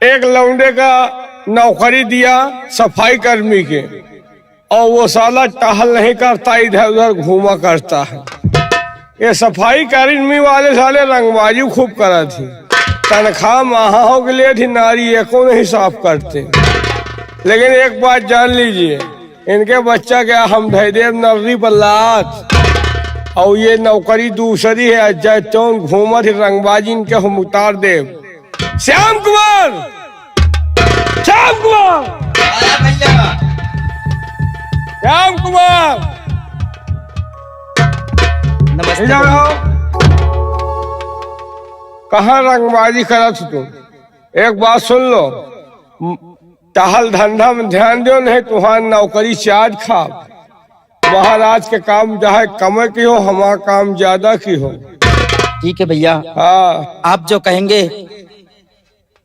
एक लौंडे का नौकरी दिया सफाई कर्मी के, और वो साला टहल नहीं करता, इधर उधर घूमा करता है। ये सफाई कर्मी वाले साले रंगबाजी खूब करा थी, तनख्वाह महाओं के लिए थी, नारी एको नहीं साफ करते। लेकिन एक बात जान लीजिए, इनके बच्चा क्या हम धैदेव नर्री पर लात, और ये नौकरी दूसरी है, जैतौन घूमत रंगबाजी इनके हम उतार देव। श्याम कुमार, श्याम कुमार, श्याम कुमार, नमस्ते। कहाँ रंगबाजी करत तुम? एक बात सुन लो, टहल धंधा में ध्यान दो, नहीं तुम्हारी नौकरी चार्ज खा। महाराज के काम चाहे कम की हो, हमारा काम ज्यादा की हो। ठीक है भैया, हाँ आप जो कहेंगे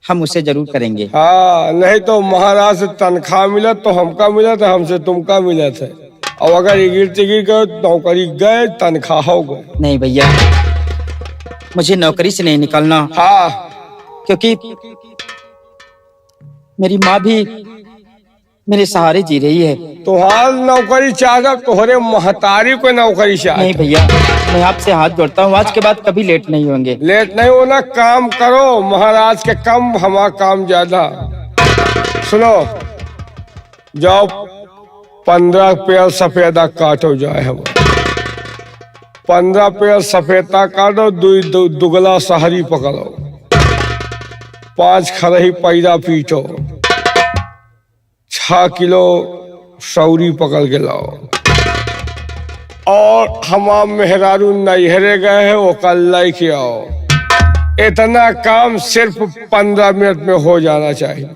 हम उसे जरूर करेंगे। हाँ, नहीं तो महाराज से तनख्वाह मिलत तो हमका मिलत है, हमसे तुमका मिलत है। और अगर गिर तिगिर गए नौकरी गए, तनख्वाह हो गए। नहीं भैया, मुझे नौकरी से नहीं निकलना। हाँ, क्योंकि मेरी माँ भी मेरे सहारे जी रही है। तुहार नौकरी चाहता, तोहरे महतारी को नौकरी चाहता। नहीं भैया, मैं आपसे हाथ जोड़ता हूँ, आज के बाद कभी लेट नहीं होंगे। लेट नहीं होना, काम करो। महाराज के कम, हमारा काम ज्यादा। सुनो, जाओ 15 पेड़ सफेदा काटो जाए। हम 15 पेड़ सफेदा काटो, दुगला सहरी पकड़ो, 5 खरही पैदा पीटो, 6 किलो सौरी पकड़ के लाओ। और हमारा मेहरारू नैहरे गए है, वो कल लेके आओ। इतना काम सिर्फ 15 मिनट में हो जाना चाहिए।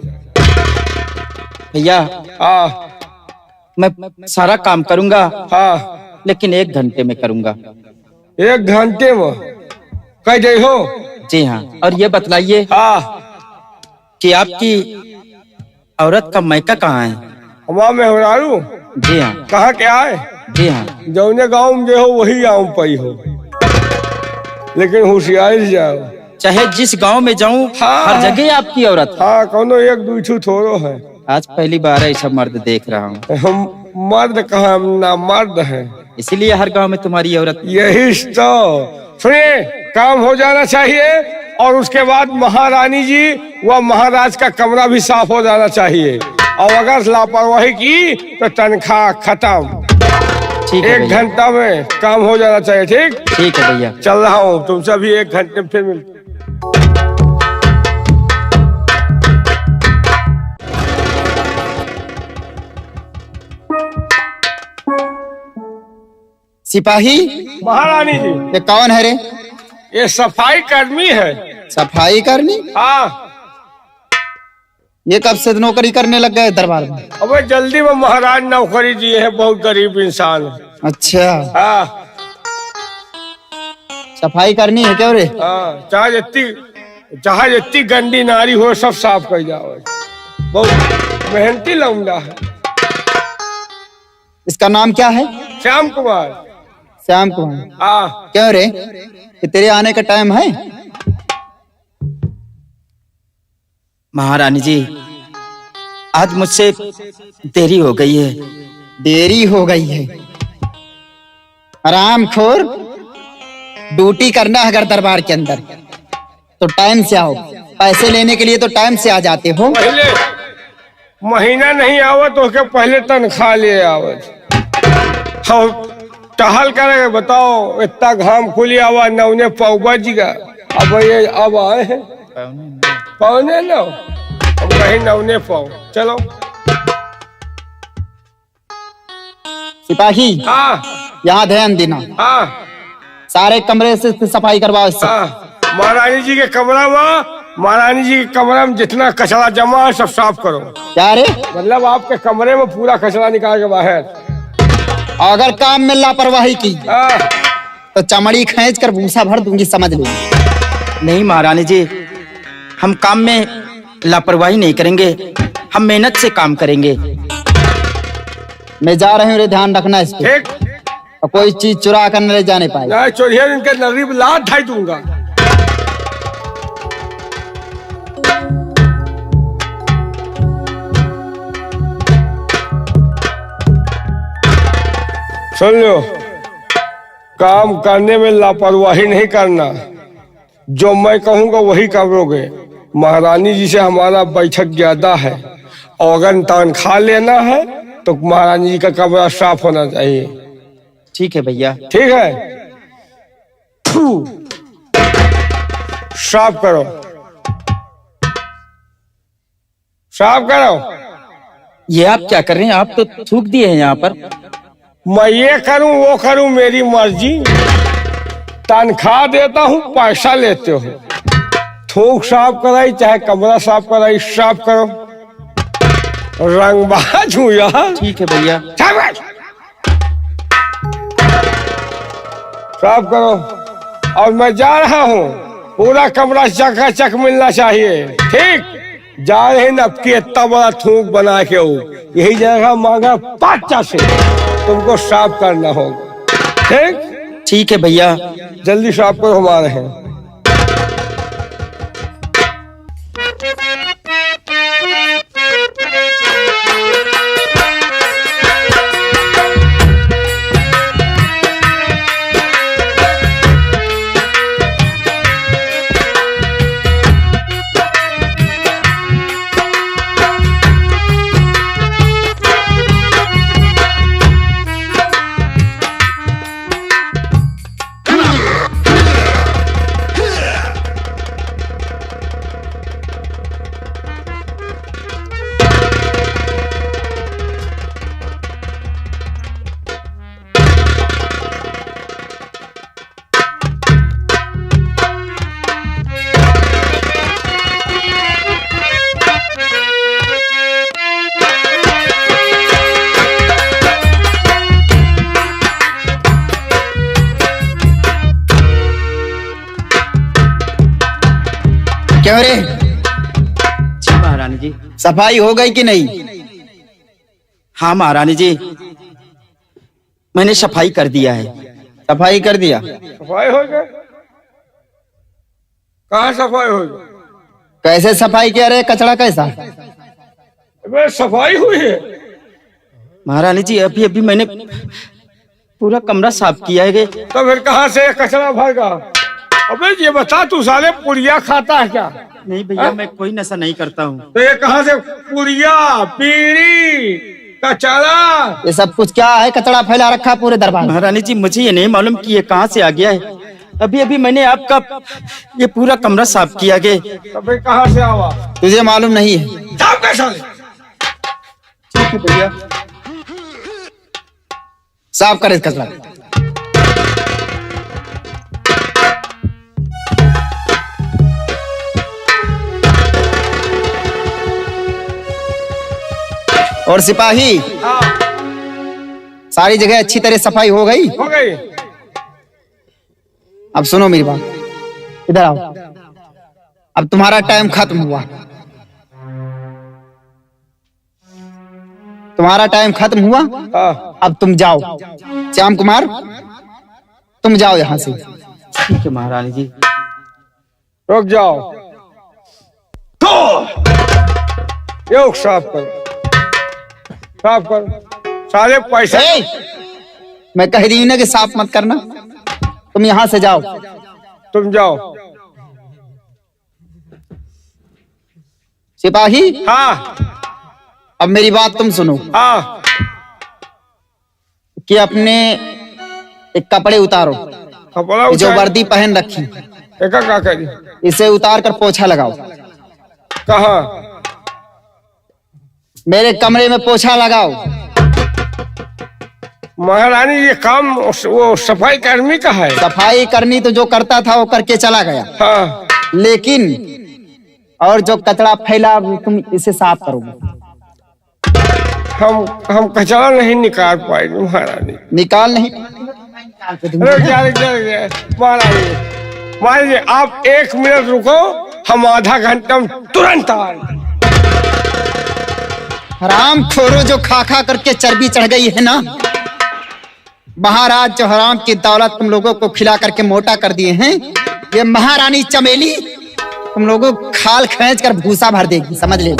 भैया, मैं सारा काम करूंगा। हाँ, लेकिन 1 घंटे में करूंगा। 1 घंटे में कह जाई हो? जी हाँ। और ये बतलाइए कि आपकी औरत का मायका कहाँ है? हमारा मेहरारू? जी हाँ। कहाँ क्या है? जी हाँ। जौने गाँव में जो हो वही गाँव पई हो, लेकिन होशियारी जाओ। चाहे जिस गांव में जाऊं, हाँ, हर जगह आपकी औरत। हाँ, कोनो एक दूठू थोड़ो है। आज पहली बार ऐसा मर्द देख रहा हूँ। हम मर्द कहाँ, हम ना मर्द है, इसीलिए हर गांव में तुम्हारी औरत। यही तो। सुनिए, काम हो जाना चाहिए, और उसके बाद महारानी जी व महाराज का कमरा भी साफ हो जाना चाहिए। और अगर लापरवाही की तो तनख्वाह खत्म। ठीक है 1 घंटा में काम हो जाना चाहिए। ठीक? ठीक है भैया। चल रहा हूँ, तुमसे भी 1 घंटे में फिर मिलते। सिपाही, महारानी जी, ये कौन है रे? ये सफाई कर्मी है। सफाई करनी? हाँ। ये कब से नौकरी करने लग गए दरबार में? अबे जल्दी में महाराज नौकरी दिए है, बहुत गरीब इंसान है। अच्छा, हाँ सफाई करनी है क्यों रे? हाँ, चाहे जितनी गंदी नारी हो सब साफ कर जाओ। बहुत मेहनती लौंडा है। इसका नाम क्या है? श्याम कुमार। श्याम कुमार। हाँ। क्यों रे, कि तेरे आने का टाइम है? महारानी जी, आज मुझसे देरी हो गई है। देरी हो गई है? आरामखोर, ड्यूटी करना है अगर दरबार के अंदर तो टाइम से आओ। पैसे लेने के लिए तो टाइम से आ जाते हो। पहले महीना नहीं आवत तो के पहले तनख्वाह ले आवत। हाँ, टहल करे बताओ, इतना घाम खुली आवा नौने पौबा जी का। अब ये अब आए हैं पौने न, अब कहीं नौने पाओ। चलो सिपाही, हाँ यहाँ ध्यान देना। हाँ सारे कमरे से सफाई करवाओ इससे। हाँ। महारानी जी के कमरा में, महारानी जी के कमरे में जितना कचरा जमा है सब साफ करो। क्या रे? मतलब आपके कमरे में पूरा कचरा निकाल के बाहर। अगर काम में लापरवाही की हाँ। तो चमड़ी खींच कर भूसा भर दूंगी, समझ लो। नहीं महारानी जी, हम काम में लापरवाही नहीं करेंगे, हम मेहनत से काम करेंगे। मैं जा रही हूँ रे, ध्यान रखना इस पे। ठीक। और कोई चीज चुरा कर न ले जाने पाए। ना चोरिया इनके नरीब लात ढाई दूंगा। सुन लो, काम करने में लापरवाही नहीं करना। जो मैं कहूंगा वही करोगे। महारानी जी से हमारा बैठक ज्यादा है और अगर तनख्वाह लेना है तो महारानी जी का कमरा साफ होना चाहिए। ठीक है भैया। ठीक है, साफ करो, साफ करो। ये आप क्या कर रहे हैं? आप तो थूक दिए हैं यहाँ पर। मैं ये करूं वो करूं मेरी मर्जी। तनख्वाह देता हूं, पैसा लेते हो। थूक साफ कराई चाहे कमरा साफ कराई, साफ करो। रंगबाज हूं यार। ठीक है भैया। साफ करो। और मैं जा रहा हूँ, पूरा कमरा चकाचक मिलना चाहिए। ठीक, जा रहे न कि इतना बड़ा थूक बना के हो, यही जगह मांगा 50 से तुमको साफ करना होगा। ठीक, ठीक है भैया। जल्दी साफ करो, हमारे हैं। क्यों रे? जी महारानी जी। सफाई हो गई कि नहीं? हाँ महारानी जी, मैंने सफाई कर दिया है। सफाई कर दिया? सफाई हो गई? कहाँ सफाई हो गई? कैसे सफाई किया रे? कचरा कैसा? अबे सफाई हुई है महारानी जी, अभी अभी मैंने पूरा कमरा साफ किया है। तो फिर कहाँ से कचरा भरगा? अबे ये बता, तू साले पुड़िया खाता है क्या? नहीं भैया, मैं कोई नशा नहीं करता हूँ। तो ये कहाँ से पुड़िया, बीड़ी, कचरा, ये सब कुछ क्या है? कचरा फैला रखा पूरे दरबार। महारानी जी, मुझे ये नहीं मालूम कि ये कहाँ से आ गया है। अभी अभी मैंने आपका ये पूरा कमरा साफ किया गया। तो फिर कहाँ से आवा? तुझे मालूम नहीं है? साफ कैसा? ठीक है भैया, साफ करे कचरा। और सिपाही, हाँ, सारी जगह अच्छी तरह सफाई हो गई? हो गई। अब सुनो मेरी बात, इधर आओ। अब तुम्हारा टाइम खत्म हुआ। तुम्हारा टाइम खत्म हुआ। हाँ। अब तुम जाओ। श्याम कुमार, तुम जाओ यहाँ से। ठीक है महारानी जी। रुक जाओ। तो ये साफ करो, साफ करो सारे पैसे। मैं कह रही हूं ना कि साफ मत करना। तुम यहाँ से जाओ। तुम जाओ। सिपाही, हाँ। अब मेरी बात तुम सुनो। हाँ। कि अपने एक कपड़े उतारो। कपड़ा जो वर्दी पहन रखी, एक क्या करी? इसे उतार कर पोछा लगाओ। कहाँ? मेरे कमरे में पोछा लगाओ। महारानी, ये काम वो सफाई कर्मी का है। सफाई करनी तो जो करता था वो करके चला गया। हाँ। लेकिन और जो कचरा फैला तुम इसे साफ करोगे। हम कचरा नहीं निकाल पाएंगे महारानी। निकाल नहीं? महारानी, आप 1 मिनट रुको, हम आधा घंटा में तुरंत आ रहे। हराम खोरो, जो खा खा करके चर्बी चढ़ गई है ना। महाराज जो हराम की दौलत तुम लोगों को खिला करके मोटा कर दिए हैं, ये महारानी चमेली तुम लोगों को खाल खींच कर भूसा भर देगी, समझ ले।